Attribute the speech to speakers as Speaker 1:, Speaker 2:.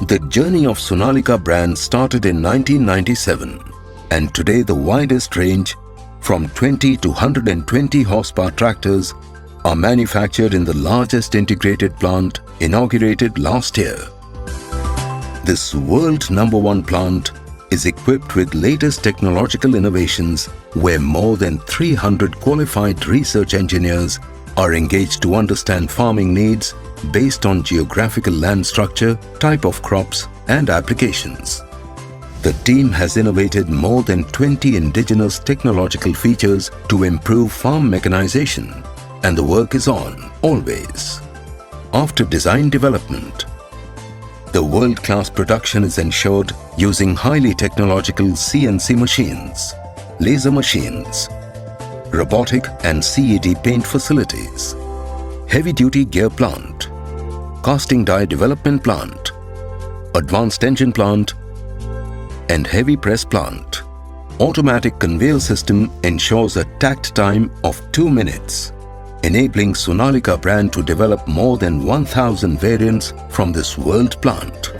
Speaker 1: The journey of Sonalika brand started in 1997, and today the widest range from 20 to 120 horsepower tractors are manufactured in the largest integrated plant inaugurated last year. This world #1 plant is equipped with latest technological innovations where more than 300 qualified research engineers are engaged to understand farming needs based on geographical land structure, type of crops and applications. The team has innovated more than 20 indigenous technological features to improve farm mechanization, and the work is on, always. After design development, the world-class production is ensured using highly technological CNC machines, laser machines, robotic and CAD paint facilities, heavy-duty gear plant, casting die development plant, advanced engine plant, and heavy press plant. Automatic conveyor system ensures a takt time of 2 minutes, enabling Sonalika brand to develop more than 1,000 variants from this world plant.